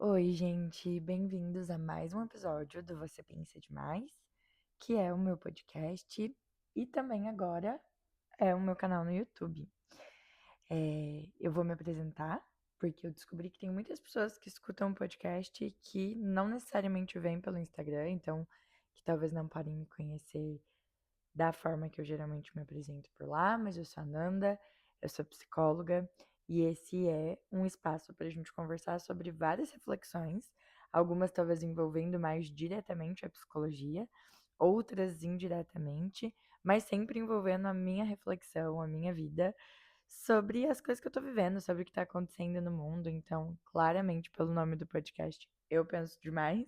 Oi, gente, bem-vindos a mais um episódio do Você Pensa Demais, que é o meu podcast e também agora é o meu canal no YouTube. Eu vou me apresentar, porque eu descobri que tem muitas pessoas que escutam o podcast que não necessariamente vêm pelo Instagram, então que talvez não podem me conhecer da forma que eu geralmente me apresento por lá, mas eu sou a Nanda, eu sou psicóloga e esse é um espaço para a gente conversar sobre várias reflexões, algumas talvez envolvendo mais diretamente a psicologia, outras indiretamente, mas sempre envolvendo a minha reflexão, a minha vida sobre as coisas que eu tô vivendo, sobre o que tá acontecendo no mundo. Então, claramente, pelo nome do podcast, eu penso demais.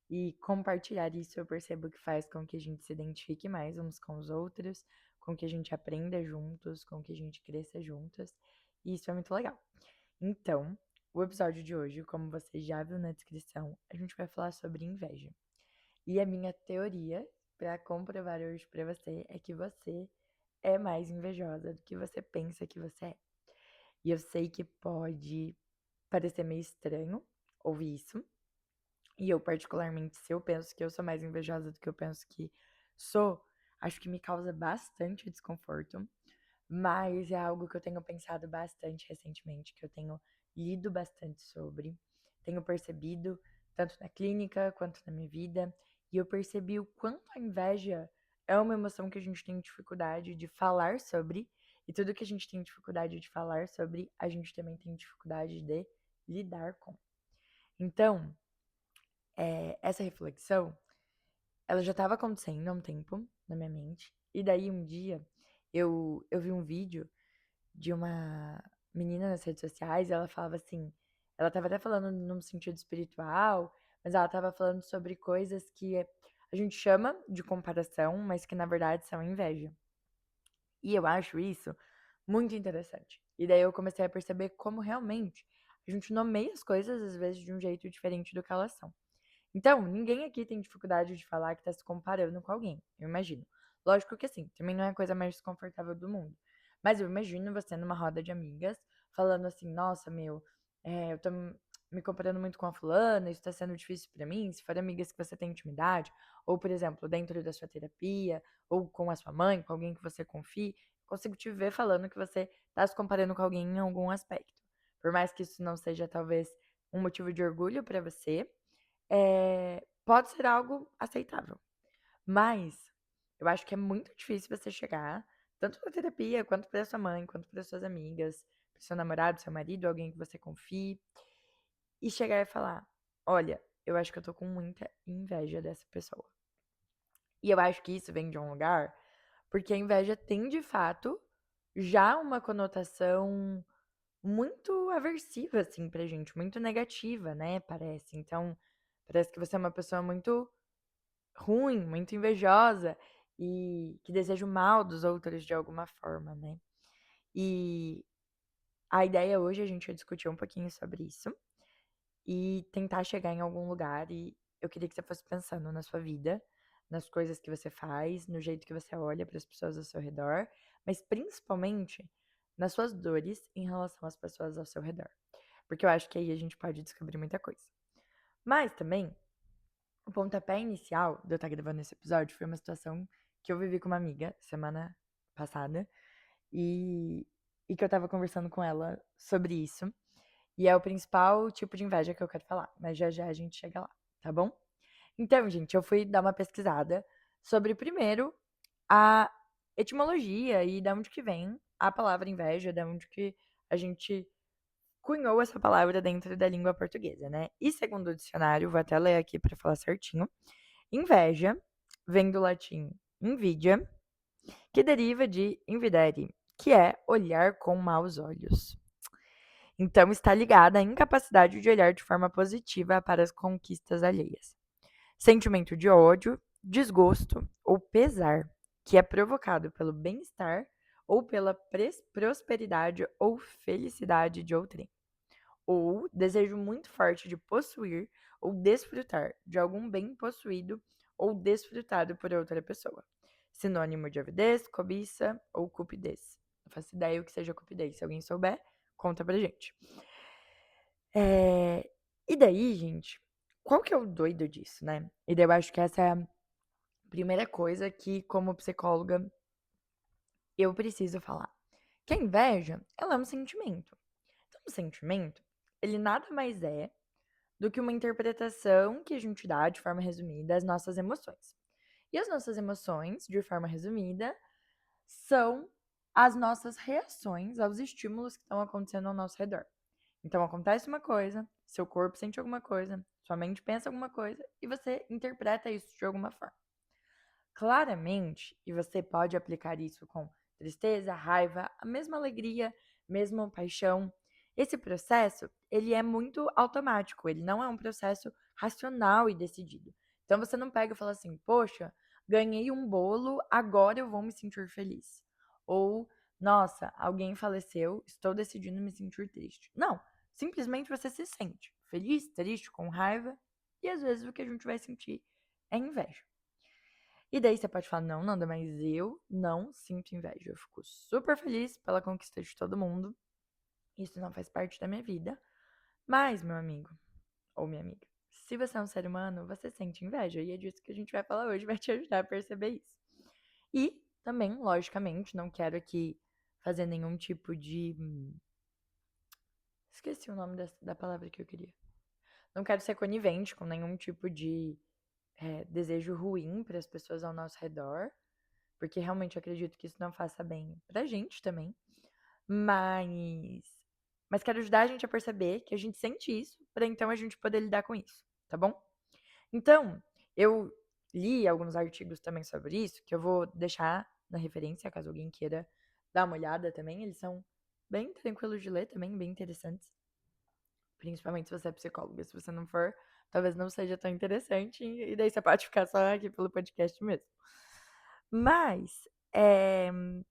E compartilhar isso eu percebo que faz com que a gente se identifique mais uns com os outros, com que a gente aprenda juntos, com que a gente cresça juntos. E isso é muito legal. Então, o episódio de hoje, como você já viu na descrição, a gente vai falar sobre inveja. E a minha teoria para comprovar hoje para você é que você é mais invejosa do que você pensa que você é. E eu sei que pode parecer meio estranho ouvir isso. E eu, particularmente, se eu penso que eu sou mais invejosa do que eu penso que sou, acho que me causa bastante desconforto. Mas é algo que eu tenho pensado bastante recentemente, que eu tenho lido bastante sobre, tenho percebido, tanto na clínica quanto na minha vida, e eu percebi o quanto a inveja é uma emoção que a gente tem dificuldade de falar sobre, e tudo que a gente tem dificuldade de falar sobre, a gente também tem dificuldade de lidar com. Então, essa reflexão, ela já estava acontecendo há um tempo na minha mente, e daí um dia eu vi um vídeo de uma menina nas redes sociais, ela falava assim, ela estava até falando num sentido espiritual, mas ela estava falando sobre coisas que a gente chama de comparação, mas que na verdade são inveja. E eu acho isso muito interessante. E daí eu comecei a perceber como realmente a gente nomeia as coisas às vezes de um jeito diferente do que elas são. Então, ninguém aqui tem dificuldade de falar que tá se comparando com alguém, eu imagino. Lógico que assim, também não é a coisa mais desconfortável do mundo. Mas eu imagino você numa roda de amigas, falando assim, nossa, meu, eu tô me comparando muito com a fulana, isso tá sendo difícil pra mim. Se for amigas que você tem intimidade, ou, por exemplo, dentro da sua terapia, ou com a sua mãe, com alguém que você confie, consigo te ver falando que você tá se comparando com alguém em algum aspecto. Por mais que isso não seja, talvez, um motivo de orgulho pra você, pode ser algo aceitável. Mas eu acho que é muito difícil você chegar, tanto na terapia, quanto para sua mãe, quanto para suas amigas, para seu namorado, seu marido, alguém que você confie, e chegar e falar: olha, eu acho que eu tô com muita inveja dessa pessoa. E eu acho que isso vem de um lugar porque a inveja tem, de fato, já uma conotação muito aversiva, assim, pra gente, muito negativa, né? Parece. Então, parece que você é uma pessoa muito ruim, muito invejosa e que deseja o mal dos outros de alguma forma, né? E a ideia hoje é a gente discutir um pouquinho sobre isso e tentar chegar em algum lugar. E eu queria que você fosse pensando na sua vida, nas coisas que você faz, no jeito que você olha para as pessoas ao seu redor, mas principalmente nas suas dores em relação às pessoas ao seu redor. Porque eu acho que aí a gente pode descobrir muita coisa. Mas também o pontapé inicial de eu estar gravando esse episódio foi uma situação que eu vivi com uma amiga semana passada e, e que eu tava conversando com ela sobre isso. E é o principal tipo de inveja que eu quero falar, mas já já a gente chega lá, tá bom? Então, gente, eu fui dar uma pesquisada sobre, primeiro, a etimologia e de onde que vem a palavra inveja, de onde que a gente cunhou essa palavra dentro da língua portuguesa, né? E segundo o dicionário, vou até ler aqui para falar certinho. Inveja vem do latim invidia, que deriva de invidere, que é olhar com maus olhos. Então, está ligada à incapacidade de olhar de forma positiva para as conquistas alheias. Sentimento de ódio, desgosto ou pesar, que é provocado pelo bem-estar ou pela prosperidade ou felicidade de outrem. Ou desejo muito forte de possuir ou desfrutar de algum bem possuído ou desfrutado por outra pessoa. Sinônimo de avidez, cobiça ou cupidez. Não faço ideia o que seja cupidez. Se alguém souber, conta pra gente. E daí, gente, qual que é o doido disso, né? E daí eu acho que essa é a primeira coisa que, como psicóloga, eu preciso falar. Que a inveja, ela é um sentimento. Então, o sentimento, ele nada mais é do que uma interpretação que a gente dá, de forma resumida, às nossas emoções. E as nossas emoções, de forma resumida, são as nossas reações aos estímulos que estão acontecendo ao nosso redor. Então acontece uma coisa, seu corpo sente alguma coisa, sua mente pensa alguma coisa e você interpreta isso de alguma forma. Claramente, e você pode aplicar isso com tristeza, raiva, a mesma alegria, mesma paixão. Esse processo, ele é muito automático, ele não é um processo racional e decidido. Então você não pega e fala assim: "Poxa, ganhei um bolo, agora eu vou me sentir feliz". Ou "Nossa, alguém faleceu, estou decidindo me sentir triste". Não, simplesmente você se sente feliz, triste, com raiva, e às vezes o que a gente vai sentir é inveja. E daí você pode falar: "Não, Nanda, mas eu não sinto inveja. Eu fico super feliz pela conquista de todo mundo. Isso não faz parte da minha vida". Mas, meu amigo ou minha amiga, se você é um ser humano, você sente inveja. E é disso que a gente vai falar hoje, vai te ajudar a perceber isso. E também, logicamente, não quero aqui fazer nenhum tipo de. Esqueci o nome da palavra que eu queria. Não quero ser conivente com nenhum tipo de desejo ruim para as pessoas ao nosso redor. Porque realmente eu acredito que isso não faça bem pra gente também. Mas, mas quero ajudar a gente a perceber que a gente sente isso, para então a gente poder lidar com isso, tá bom? Então, eu li alguns artigos também sobre isso, que eu vou deixar na referência, caso alguém queira dar uma olhada também. Eles são bem tranquilos de ler também, bem interessantes. Principalmente se você é psicóloga. Se você não for, talvez não seja tão interessante, e daí você pode ficar só aqui pelo podcast mesmo. Mas, o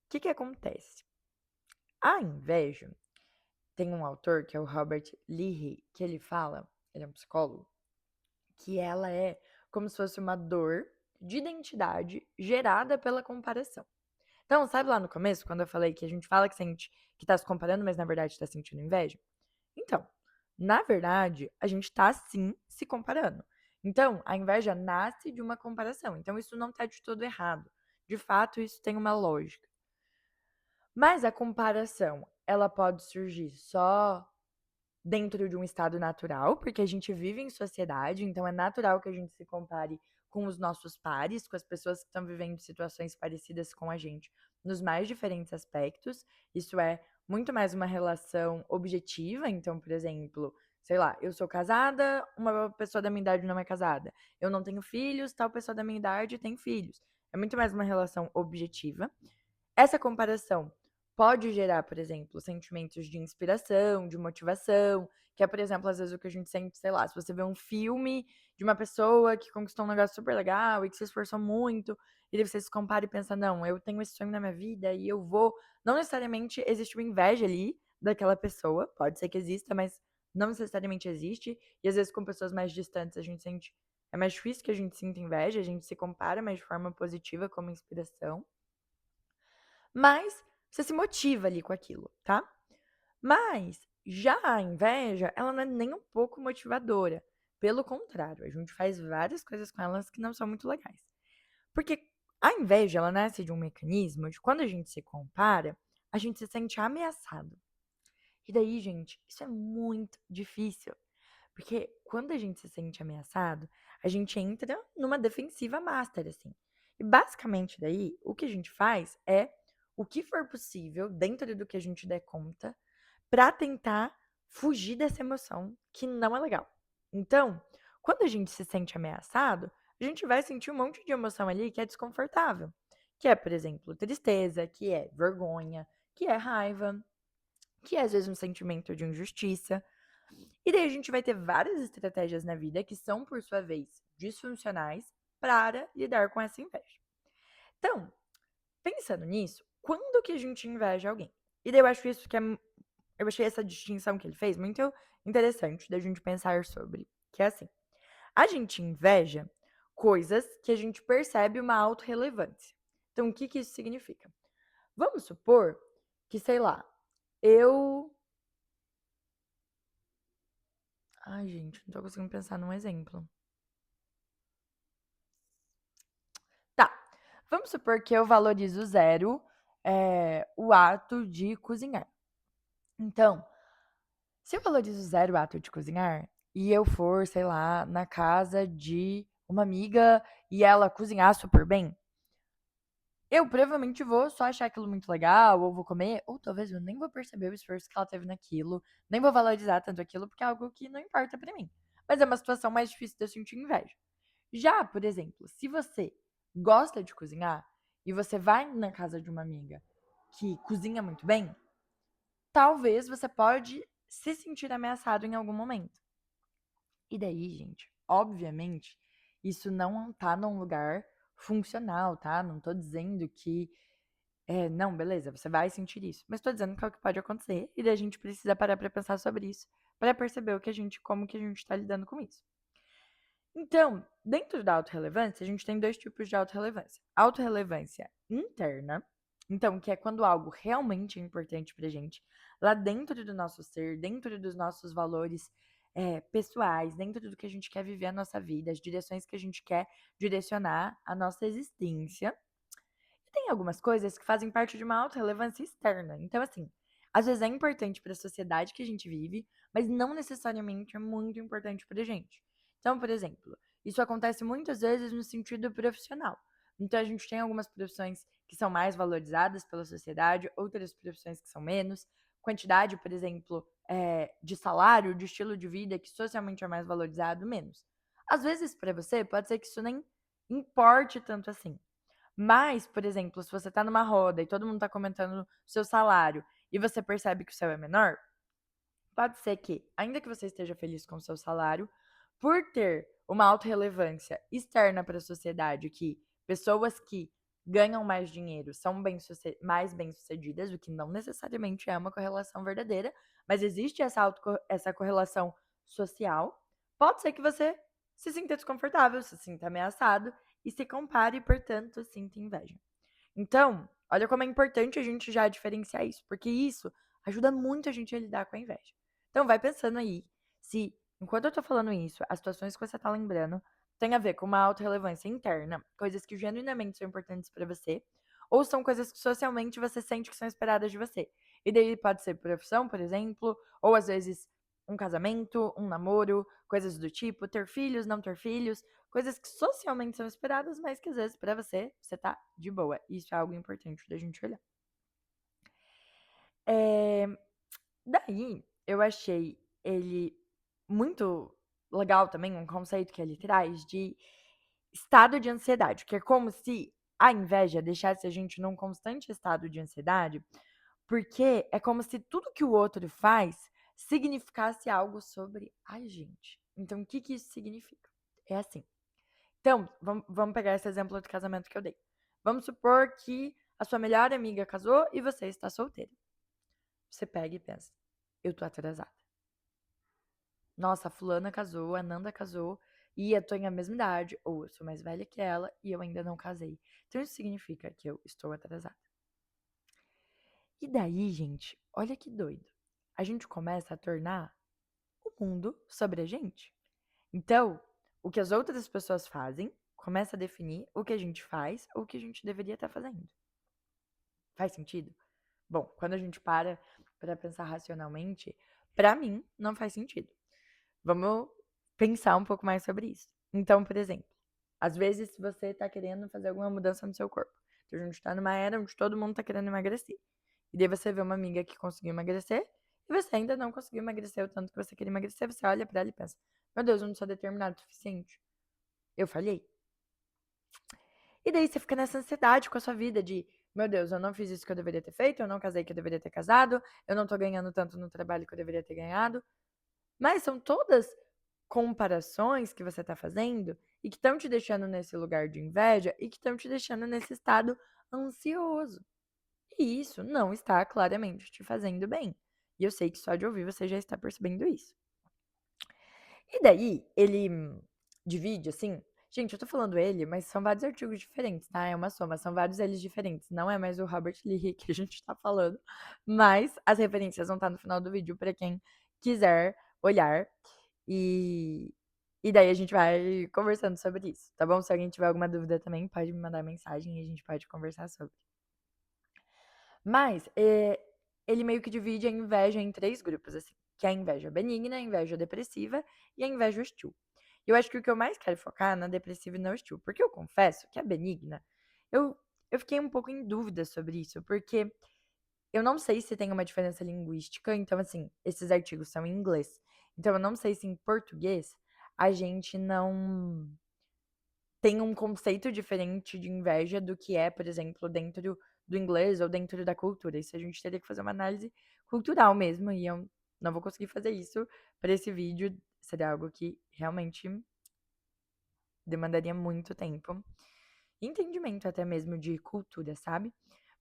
que que acontece? A inveja, tem um autor que é o Robert Leahy, que ele fala, ele é um psicólogo, que ela é como se fosse uma dor de identidade gerada pela comparação. Então, sabe lá no começo, quando eu falei que a gente fala que sente que tá se comparando, mas na verdade tá sentindo inveja? Então, na verdade, a gente tá sim se comparando. Então, a inveja nasce de uma comparação. Então, isso não tá de todo errado. De fato, isso tem uma lógica. Mas a comparação, ela pode surgir só dentro de um estado natural, porque a gente vive em sociedade, então é natural que a gente se compare com os nossos pares, com as pessoas que estão vivendo situações parecidas com a gente, nos mais diferentes aspectos. Isso é muito mais uma relação objetiva, então, por exemplo, sei lá, eu sou casada, uma pessoa da minha idade não é casada. Eu não tenho filhos, tal pessoa da minha idade tem filhos. É muito mais uma relação objetiva. Essa comparação pode gerar, por exemplo, sentimentos de inspiração, de motivação, que é, por exemplo, às vezes o que a gente sente, sei lá, se você vê um filme de uma pessoa que conquistou um negócio super legal e que se esforçou muito, e daí você se compara e pensa, não, eu tenho esse sonho na minha vida e eu vou. Não necessariamente existe uma inveja ali daquela pessoa, pode ser que exista, mas não necessariamente existe. E às vezes com pessoas mais distantes a gente sente. É mais difícil que a gente sinta inveja, a gente se compara, mas de forma positiva, como inspiração. Mas você se motiva ali com aquilo, tá? Mas já a inveja, ela não é nem um pouco motivadora. Pelo contrário, a gente faz várias coisas com elas que não são muito legais. Porque a inveja, ela nasce de um mecanismo de quando a gente se compara, a gente se sente ameaçado. E daí, gente, isso é muito difícil. Porque quando a gente se sente ameaçado, a gente entra numa defensiva master, assim. E basicamente daí, o que a gente faz é o que for possível, dentro do que a gente der conta, pra tentar fugir dessa emoção que não é legal. Então, quando a gente se sente ameaçado, a gente vai sentir um monte de emoção ali que é desconfortável. Que é, por exemplo, tristeza, que é vergonha, que é raiva, que é às vezes um sentimento de injustiça. E daí a gente vai ter várias estratégias na vida que são, por sua vez, disfuncionais para lidar com essa inveja. Então, pensando nisso, quando que a gente inveja alguém? E daí eu acho isso que é. Eu achei essa distinção que ele fez muito interessante da gente pensar sobre. Que é assim: a gente inveja coisas que a gente percebe uma autorrelevância. Então, o que que isso significa? Vamos supor que, sei lá, eu. Ai, gente, não tô conseguindo pensar num exemplo. Tá, vamos supor que eu valorizo zero o ato de cozinhar. Então, se eu valorizo zero o ato de cozinhar e eu for, sei lá, na casa de uma amiga e ela cozinhar super bem, eu provavelmente vou só achar aquilo muito legal, ou vou comer, ou talvez eu nem vou perceber o esforço que ela teve naquilo, nem vou valorizar tanto aquilo, porque é algo que não importa pra mim. Mas é uma situação mais difícil de eu sentir inveja. Já, por exemplo, se você gosta de cozinhar e você vai na casa de uma amiga que cozinha muito bem, talvez você pode se sentir ameaçado em algum momento. E daí, gente, obviamente, isso não tá num lugar funcional, tá? Não tô dizendo que não, beleza, você vai sentir isso. Mas tô dizendo que é o que pode acontecer e daí a gente precisa parar pra pensar sobre isso, pra perceber como que a gente tá lidando com isso. Então, dentro da autorrelevância, a gente tem dois tipos de autorrelevância. Autorrelevância interna, então, que é quando algo realmente é importante pra gente, lá dentro do nosso ser, dentro dos nossos valores pessoais, dentro do que a gente quer viver a nossa vida, as direções que a gente quer direcionar a nossa existência. E tem algumas coisas que fazem parte de uma autorrelevância externa. Então, assim, às vezes é importante para a sociedade que a gente vive, mas não necessariamente é muito importante para a gente. Então, por exemplo, isso acontece muitas vezes no sentido profissional. Então, a gente tem algumas profissões que são mais valorizadas pela sociedade, outras profissões que são menos. Quantidade, por exemplo, de salário, de estilo de vida que socialmente é mais valorizado, menos. Às vezes, para você, pode ser que isso nem importe tanto assim. Mas, por exemplo, se você tá numa roda e todo mundo tá comentando o seu salário e você percebe que o seu é menor, pode ser que, ainda que você esteja feliz com o seu salário, por ter uma alta relevância externa para a sociedade, que pessoas que ganham mais dinheiro são mais bem-sucedidas, o que não necessariamente é uma correlação verdadeira, mas existe essa correlação social, pode ser que você se sinta desconfortável, se sinta ameaçado e se compare e, portanto, sinta inveja. Então, olha como é importante a gente já diferenciar isso, porque isso ajuda muito a gente a lidar com a inveja. Então, vai pensando aí se, enquanto eu tô falando isso, as situações que você tá lembrando tem a ver com uma auto-relevância interna, coisas que genuinamente são importantes pra você, ou são coisas que socialmente você sente que são esperadas de você. E daí pode ser profissão, por exemplo, ou às vezes um casamento, um namoro, coisas do tipo, ter filhos, não ter filhos, coisas que socialmente são esperadas, mas que às vezes pra você, você tá de boa. Isso é algo importante da gente olhar. É, daí, eu achei ele muito legal também, um conceito que ele traz de estado de ansiedade, que é como se a inveja deixasse a gente num constante estado de ansiedade, porque é como se tudo que o outro faz significasse algo sobre a gente. Então, o que que isso significa? É assim. Então, vamos pegar esse exemplo do casamento que eu dei. Vamos supor que a sua melhor amiga casou e você está solteira. Você pega e pensa: eu tô atrasada. Nossa, a fulana casou, a Nanda casou e eu tenho a mesma idade, ou eu sou mais velha que ela e eu ainda não casei. Então isso significa que eu estou atrasada. E daí, gente, olha que doido. A gente começa a tornar o mundo sobre a gente. Então, o que as outras pessoas fazem começa a definir o que a gente faz ou o que a gente deveria estar fazendo. Faz sentido? Bom, quando a gente para pensar racionalmente, para mim não faz sentido. Vamos pensar um pouco mais sobre isso. Então, por exemplo, às vezes você tá querendo fazer alguma mudança no seu corpo. Então, a gente tá numa era onde todo mundo tá querendo emagrecer. E daí você vê uma amiga que conseguiu emagrecer e você ainda não conseguiu emagrecer o tanto que você queria emagrecer. Você olha pra ela e pensa: meu Deus, eu não sou determinado o suficiente. Eu falhei. E daí você fica nessa ansiedade com a sua vida de: meu Deus, eu não fiz isso que eu deveria ter feito, eu não casei que eu deveria ter casado, eu não tô ganhando tanto no trabalho que eu deveria ter ganhado. Mas são todas comparações que você está fazendo e que estão te deixando nesse lugar de inveja e que estão te deixando nesse estado ansioso. E isso não está claramente te fazendo bem. E eu sei que só de ouvir você já está percebendo isso. E daí, ele divide assim. Gente, eu tô falando ele, mas são vários artigos diferentes, tá? É uma soma, são vários eles diferentes. Não é mais o Robert Lee que a gente tá falando. Mas as referências vão estar no final do vídeo para quem quiser olhar. E, e daí a gente vai conversando sobre isso, tá bom? Se alguém tiver alguma dúvida também, pode me mandar mensagem e a gente pode conversar sobre. Mas ele meio que divide a inveja em 3 grupos, assim, que é a inveja benigna, a inveja depressiva e a inveja hostil. E eu acho que o que eu mais quero focar é na depressiva e na hostil, porque eu confesso que a benigna, eu eu fiquei um pouco em dúvida sobre isso, porque eu não sei se tem uma diferença linguística, então, assim, esses artigos são em inglês. Então eu não sei se em português a gente não tem um conceito diferente de inveja do que é, por exemplo, dentro do inglês ou dentro da cultura. Isso a gente teria que fazer uma análise cultural mesmo, e eu não vou conseguir fazer isso para esse vídeo. Seria algo que realmente demandaria muito tempo. E entendimento até mesmo de cultura, sabe?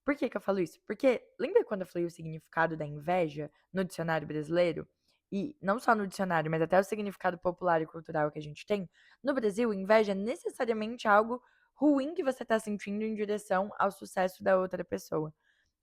Por que que eu falo isso? Porque lembra quando eu falei o significado da inveja no dicionário brasileiro? E não só no dicionário, mas até o significado popular e cultural que a gente tem. No Brasil, inveja é necessariamente algo ruim que você está sentindo em direção ao sucesso da outra pessoa.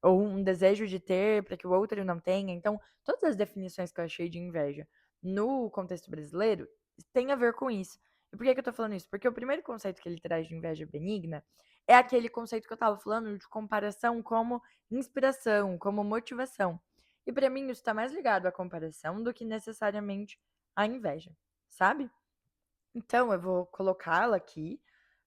Ou um desejo de ter para que o outro não tenha. Então, todas as definições que eu achei de inveja no contexto brasileiro tem a ver com isso. E por que que eu tô falando isso? Porque o primeiro conceito que ele traz de inveja benigna é aquele conceito que eu estava falando de comparação como inspiração, como motivação. E para mim isso está mais ligado à comparação do que necessariamente à inveja, sabe? Então, eu vou colocá-la aqui,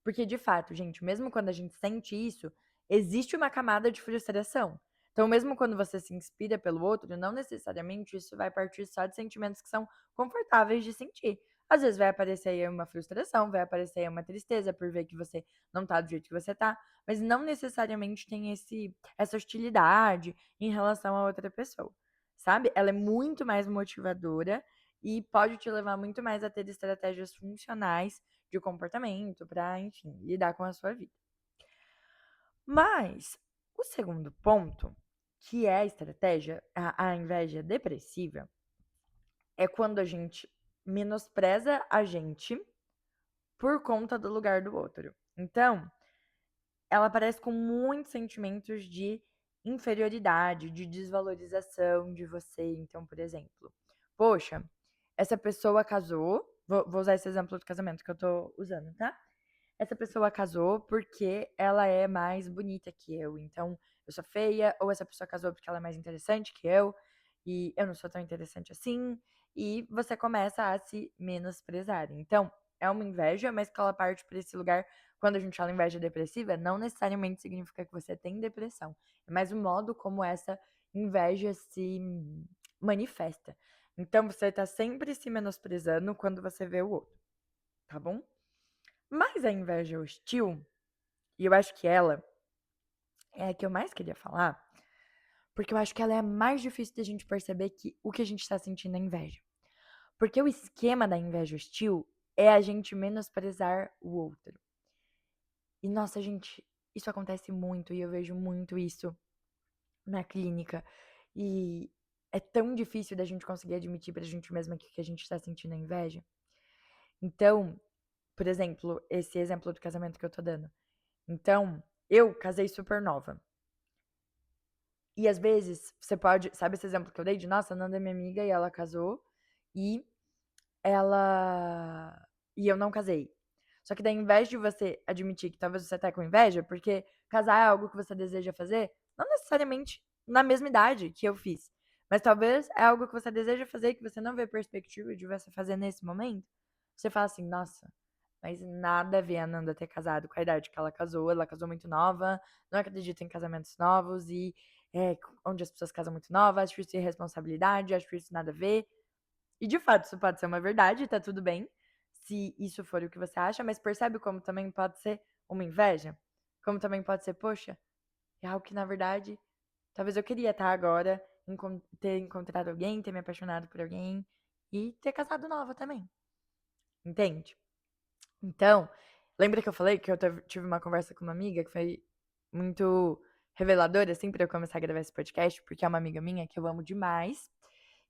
porque de fato, gente, mesmo quando a gente sente isso, existe uma camada de frustração. Então, mesmo quando você se inspira pelo outro, não necessariamente isso vai partir só de sentimentos que são confortáveis de sentir. Às vezes vai aparecer aí uma frustração, vai aparecer aí uma tristeza por ver que você não tá do jeito que você tá, mas não necessariamente tem essa hostilidade em relação a outra pessoa, sabe? Ela é muito mais motivadora e pode te levar muito mais a ter estratégias funcionais de comportamento para, enfim, lidar com a sua vida. Mas o segundo ponto, que é a estratégia, a inveja depressiva, é quando a gente menospreza a gente por conta do lugar do outro. Então, ela aparece com muitos sentimentos de inferioridade, de desvalorização de você. Então, por exemplo, poxa, essa pessoa casou. Vou usar esse exemplo do casamento que eu tô usando, tá? Essa pessoa casou porque ela é mais bonita que eu, então eu sou feia, ou essa pessoa casou porque ela é mais interessante que eu, e eu não sou tão interessante assim, e você começa a se menosprezar. Então, é uma inveja, mas que ela parte para esse lugar, quando a gente fala inveja depressiva, não necessariamente significa que você tem depressão, é mais o modo como essa inveja se manifesta. Então, você tá sempre se menosprezando quando você vê o outro, tá bom? Mas a inveja hostil, e eu acho que ela é a que eu mais queria falar, porque eu acho que ela é a mais difícil da gente perceber que o que a gente está sentindo é inveja. Porque o esquema da inveja hostil é a gente menosprezar o outro. E nossa, gente, isso acontece muito e eu vejo muito isso na clínica. E é tão difícil da gente conseguir admitir pra gente mesma que a gente tá sentindo a inveja. Então, por exemplo, esse exemplo do casamento que eu tô dando. Então, eu casei super nova. E às vezes você pode, sabe esse exemplo que eu dei de, nossa, a Nanda é minha amiga e ela casou e ela e eu não casei. Só que daí, ao invés de você admitir que talvez você tá com inveja, porque casar é algo que você deseja fazer, não necessariamente na mesma idade que eu fiz, mas talvez é algo que você deseja fazer que você não vê perspectiva de você fazer nesse momento. Você fala assim, nossa, mas nada a ver a Nanda ter casado com a idade que ela casou muito nova, não acredito em casamentos novos e onde as pessoas casam muito novas, acho isso irresponsabilidade, acho isso nada a ver. E de fato, isso pode ser uma verdade, tá tudo bem, se isso for o que você acha, mas percebe como também pode ser uma inveja? Como também pode ser, poxa, é algo que na verdade, talvez eu queria estar agora, ter encontrado alguém, ter me apaixonado por alguém e ter casado nova também. Entende? Então, lembra que eu falei que eu tive uma conversa com uma amiga que foi muito reveladora, assim, pra eu começar a gravar esse podcast, porque é uma amiga minha que eu amo demais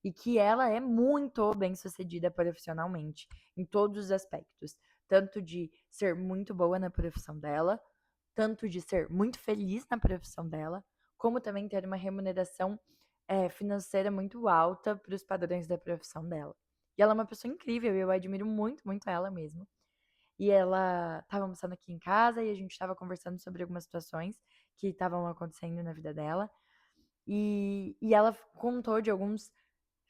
e que ela é muito bem-sucedida profissionalmente, em todos os aspectos, tanto de ser muito boa na profissão dela, tanto de ser muito feliz na profissão dela, como também ter uma remuneração financeira muito alta para os padrões da profissão dela. E ela é uma pessoa incrível, e eu admiro muito, muito ela mesmo. E ela estava almoçando aqui em casa e a gente estava conversando sobre algumas situações que estavam acontecendo na vida dela. E ela contou de alguns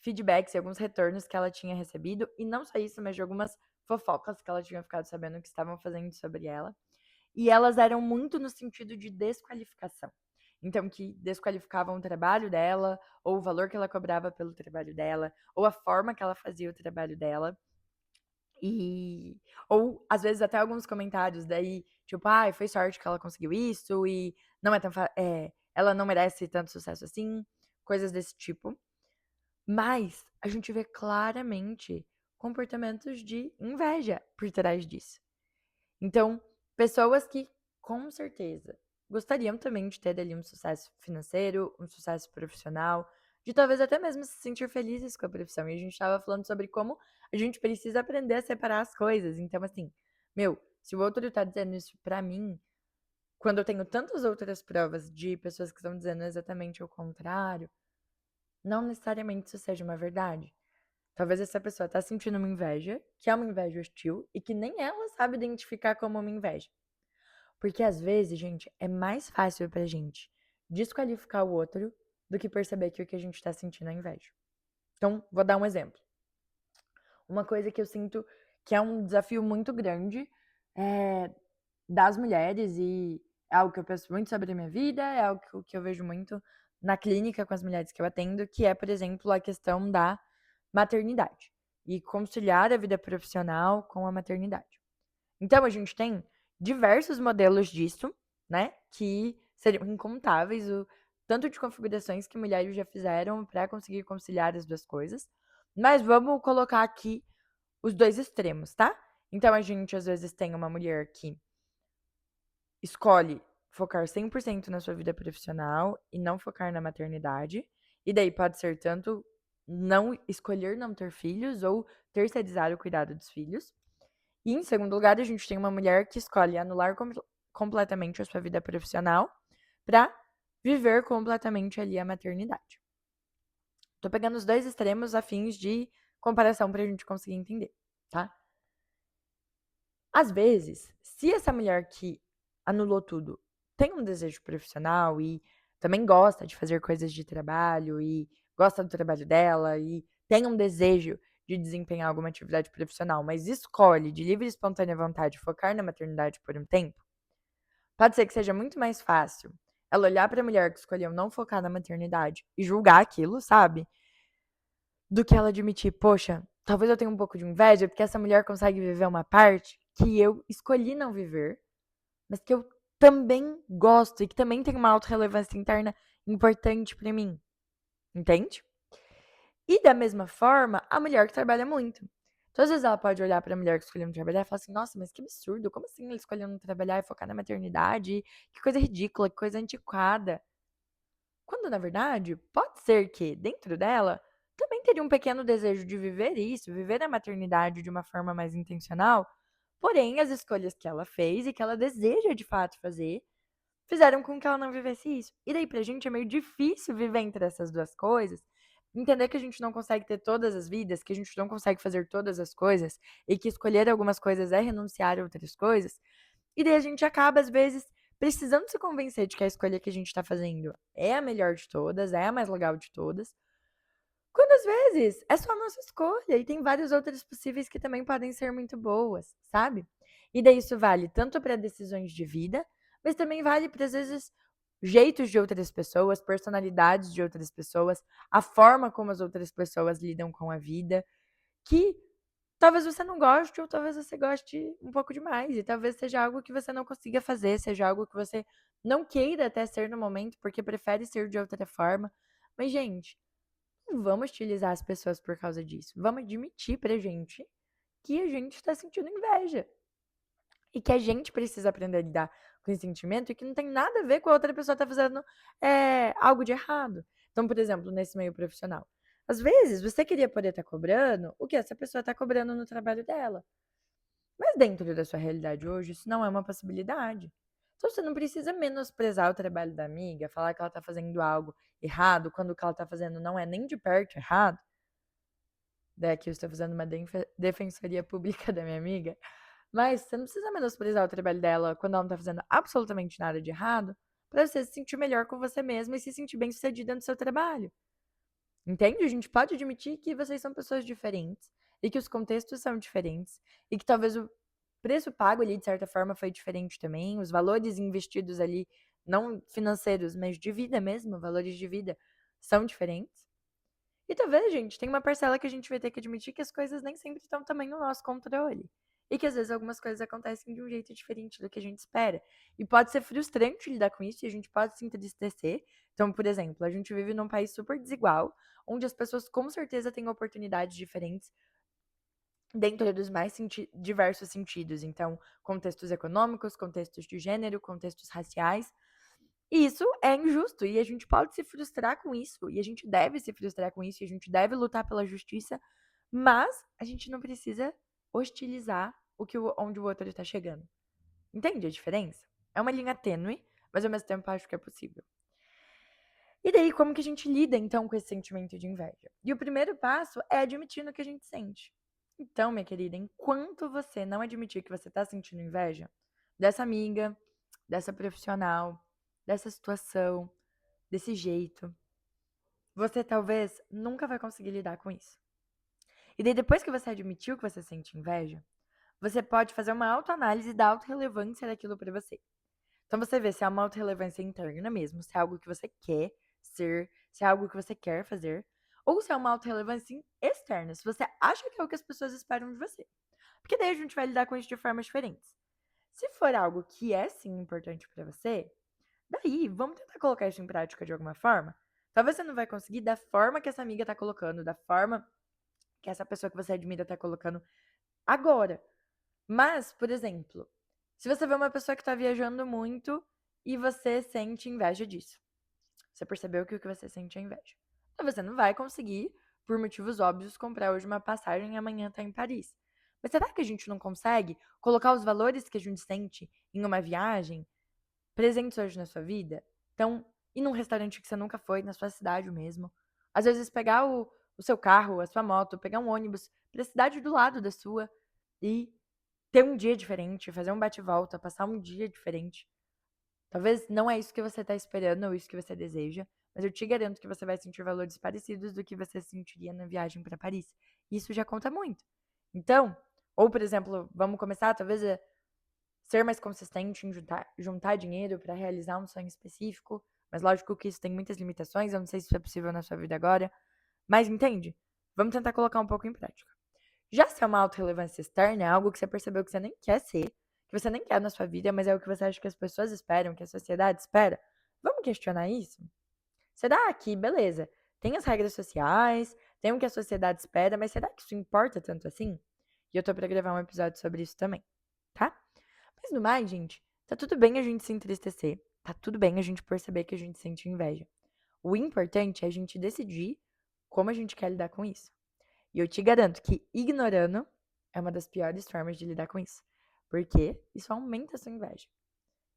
feedbacks e alguns retornos que ela tinha recebido, e não só isso, mas de algumas fofocas que ela tinha ficado sabendo que estavam fazendo sobre ela. E elas eram muito no sentido de desqualificação. Então, que desqualificavam o trabalho dela, ou o valor que ela cobrava pelo trabalho dela, ou a forma que ela fazia o trabalho dela. E ou às vezes até alguns comentários daí, tipo: "Ai, foi sorte que ela conseguiu isso e não é tão ela não merece tanto sucesso assim", coisas desse tipo. Mas a gente vê claramente comportamentos de inveja por trás disso. Então, pessoas que com certeza gostariam também de ter ali um sucesso financeiro, um sucesso profissional, de talvez até mesmo se sentir felizes com a profissão. E a gente estava falando sobre como a gente precisa aprender a separar as coisas. Então, assim, meu, se o outro tá dizendo isso pra mim, quando eu tenho tantas outras provas de pessoas que estão dizendo exatamente o contrário, não necessariamente isso seja uma verdade. Talvez essa pessoa tá sentindo uma inveja, que é uma inveja hostil, e que nem ela sabe identificar como uma inveja. Porque às vezes, gente, é mais fácil pra gente desqualificar o outro do que perceber que o que a gente tá sentindo é inveja. Então, vou dar um exemplo. Uma coisa que eu sinto que é um desafio muito grande é, das mulheres, e é algo que eu penso muito sobre a minha vida, é algo que eu vejo muito na clínica com as mulheres que eu atendo, que é, por exemplo, a questão da maternidade e conciliar a vida profissional com a maternidade. Então, a gente tem diversos modelos disso, né? Que seriam incontáveis, o tanto de configurações que mulheres já fizeram para conseguir conciliar as duas coisas. Mas vamos colocar aqui os dois extremos, tá? Então, a gente às vezes tem uma mulher que escolhe focar 100% na sua vida profissional e não focar na maternidade. E daí pode ser tanto não escolher não ter filhos ou terceirizar o cuidado dos filhos. E em segundo lugar, a gente tem uma mulher que escolhe anular completamente a sua vida profissional para viver completamente ali a maternidade. Tô pegando os dois extremos a fins de comparação para a gente conseguir entender, tá? Às vezes, se essa mulher que anulou tudo tem um desejo profissional e também gosta de fazer coisas de trabalho e gosta do trabalho dela e tem um desejo de desempenhar alguma atividade profissional, mas escolhe de livre e espontânea vontade focar na maternidade por um tempo, pode ser que seja muito mais fácil ela olhar para a mulher que escolheu não focar na maternidade e julgar aquilo, sabe? Do que ela admitir, poxa, talvez eu tenha um pouco de inveja porque essa mulher consegue viver uma parte que eu escolhi não viver, mas que eu também gosto e que também tem uma autorrelevância interna importante para mim, entende? E da mesma forma, a mulher que trabalha muito. Então, às vezes ela pode olhar para a mulher que escolheu não trabalhar e falar assim: nossa, mas que absurdo, como assim ela escolheu não trabalhar e focar na maternidade? Que coisa ridícula, que coisa antiquada. Quando, na verdade, pode ser que, dentro dela, também teria um pequeno desejo de viver isso, viver a maternidade de uma forma mais intencional, porém, as escolhas que ela fez e que ela deseja de fato fazer fizeram com que ela não vivesse isso. E daí, pra gente, é meio difícil viver entre essas duas coisas, entender que a gente não consegue ter todas as vidas, que a gente não consegue fazer todas as coisas, e que escolher algumas coisas é renunciar a outras coisas, e daí a gente acaba, às vezes, precisando se convencer de que a escolha que a gente tá fazendo é a melhor de todas, é a mais legal de todas, quando às vezes é só a nossa escolha e tem várias outras possíveis que também podem ser muito boas, sabe? E daí isso vale tanto para decisões de vida, mas também vale para, às vezes, jeitos de outras pessoas, personalidades de outras pessoas, a forma como as outras pessoas lidam com a vida, que talvez você não goste, ou talvez você goste um pouco demais. E talvez seja algo que você não consiga fazer, seja algo que você não queira até ser no momento, porque prefere ser de outra forma. Mas, gente, não vamos utilizar as pessoas por causa disso. Vamos admitir pra gente que a gente tá sentindo inveja. E que a gente precisa aprender a lidar com esse sentimento e que não tem nada a ver com a outra pessoa tá fazendo algo de errado. Então, por exemplo, nesse meio profissional. Às vezes, você queria poder estar cobrando o que essa pessoa está cobrando no trabalho dela. Mas dentro da sua realidade hoje, isso não é uma possibilidade. Então você não precisa menosprezar o trabalho da amiga, falar que ela está fazendo algo errado, quando o que ela está fazendo não é nem de perto errado. Daqui eu estou fazendo uma defensoria pública da minha amiga. Mas você não precisa menosprezar o trabalho dela quando ela não tá fazendo absolutamente nada de errado, pra você se sentir melhor com você mesma e se sentir bem-sucedida no seu trabalho. Entende? A gente pode admitir que vocês são pessoas diferentes e que os contextos são diferentes e que talvez o preço pago ali, de certa forma, foi diferente também, os valores investidos ali, não financeiros, mas de vida mesmo, valores de vida, são diferentes. E talvez, gente, tem uma parcela que a gente vai ter que admitir que as coisas nem sempre estão também no nosso controle. E que às vezes algumas coisas acontecem de um jeito diferente do que a gente espera. E pode ser frustrante lidar com isso e a gente pode se entristecer. Então, por exemplo, a gente vive num país super desigual, onde as pessoas com certeza têm oportunidades diferentes dentro dos mais diversos sentidos. Então, contextos econômicos, contextos de gênero, contextos raciais. E isso é injusto e a gente pode se frustrar com isso, e a gente deve se frustrar com isso, e a gente deve lutar pela justiça, mas a gente não precisa hostilizar onde o outro está chegando. Entende a diferença? É uma linha tênue, mas ao mesmo tempo acho que é possível. E daí, como que a gente lida então com esse sentimento de inveja? E o primeiro passo é admitir o que a gente sente. Então, minha querida, enquanto você não admitir que você está sentindo inveja dessa amiga, dessa profissional, dessa situação, desse jeito, você talvez nunca vai conseguir lidar com isso. E daí, depois que você admitiu que você sente inveja, você pode fazer uma autoanálise da autorrelevância daquilo para você. Então você vê se é uma autorrelevância interna mesmo, se é algo que você quer ser, se é algo que você quer fazer, ou se é uma autorrelevância externa, se você acha que é o que as pessoas esperam de você. Porque daí a gente vai lidar com isso de formas diferentes. Se for algo que é sim importante para você, daí vamos tentar colocar isso em prática de alguma forma. Talvez você não vai conseguir da forma que essa amiga tá colocando, da forma que essa pessoa que você admira tá colocando agora. Mas, por exemplo, se você vê uma pessoa que tá viajando muito e você sente inveja disso. Você percebeu que o que você sente é inveja. Então você não vai conseguir, por motivos óbvios, comprar hoje uma passagem e amanhã tá em Paris. Mas será que a gente não consegue colocar os valores que a gente sente em uma viagem presentes hoje na sua vida? Então, ir num restaurante que você nunca foi, na sua cidade mesmo. Às vezes pegar o seu carro, a sua moto, pegar um ônibus pra cidade do lado da sua e ter um dia diferente, fazer um bate-volta, passar um dia diferente. Talvez não é isso que você tá esperando ou isso que você deseja, mas eu te garanto que você vai sentir valores parecidos do que você sentiria na viagem para Paris. Isso já conta muito. Então, ou por exemplo, vamos começar talvez a ser mais consistente em juntar dinheiro para realizar um sonho específico, mas lógico que isso tem muitas limitações, eu não sei se isso é possível na sua vida agora, mas entende? Vamos tentar colocar um pouco em prática. Já se é uma autorrelevância externa, é algo que você percebeu que você nem quer ser, que você nem quer na sua vida, mas é o que você acha que as pessoas esperam, que a sociedade espera. Vamos questionar isso? Será que, beleza, tem as regras sociais, tem o que a sociedade espera, mas será que isso importa tanto assim? E eu tô pra gravar um episódio sobre isso também, tá? Mas no mais, gente, tá tudo bem a gente se entristecer, tá tudo bem a gente perceber que a gente sente inveja. O importante é a gente decidir como a gente quer lidar com isso. E eu te garanto que ignorando é uma das piores formas de lidar com isso. Porque isso aumenta a sua inveja.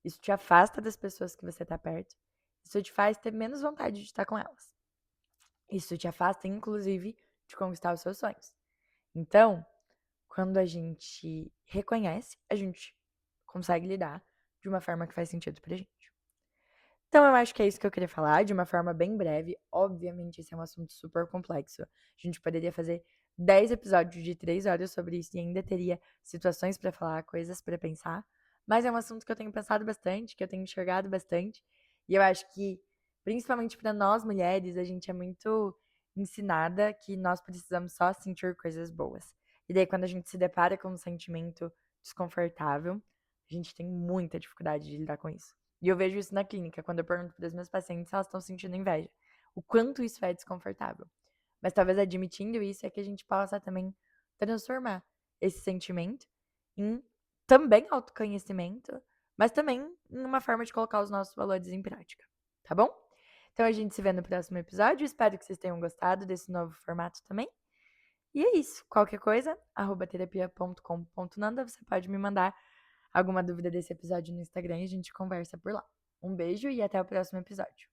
Isso te afasta das pessoas que você tá perto. Isso te faz ter menos vontade de estar com elas. Isso te afasta, inclusive, de conquistar os seus sonhos. Então, quando a gente reconhece, a gente consegue lidar de uma forma que faz sentido pra gente. Então, eu acho que é isso que eu queria falar, de uma forma bem breve. Obviamente, esse é um assunto super complexo. A gente poderia fazer 10 episódios de 3 horas sobre isso e ainda teria situações pra falar, coisas pra pensar. Mas é um assunto que eu tenho pensado bastante, que eu tenho enxergado bastante. E eu acho que, principalmente pra nós mulheres, a gente é muito ensinada que nós precisamos só sentir coisas boas. E daí, quando a gente se depara com um sentimento desconfortável, a gente tem muita dificuldade de lidar com isso. E eu vejo isso na clínica, quando eu pergunto para as minhas pacientes se elas estão sentindo inveja. O quanto isso é desconfortável. Mas talvez admitindo isso é que a gente possa também transformar esse sentimento em também autoconhecimento, mas também em uma forma de colocar os nossos valores em prática. Tá bom? Então a gente se vê no próximo episódio. Espero que vocês tenham gostado desse novo formato também. E é isso. Qualquer coisa, @terapia.com.nanda, você pode me mandar alguma dúvida desse episódio no Instagram e a gente conversa por lá. Um beijo e até o próximo episódio.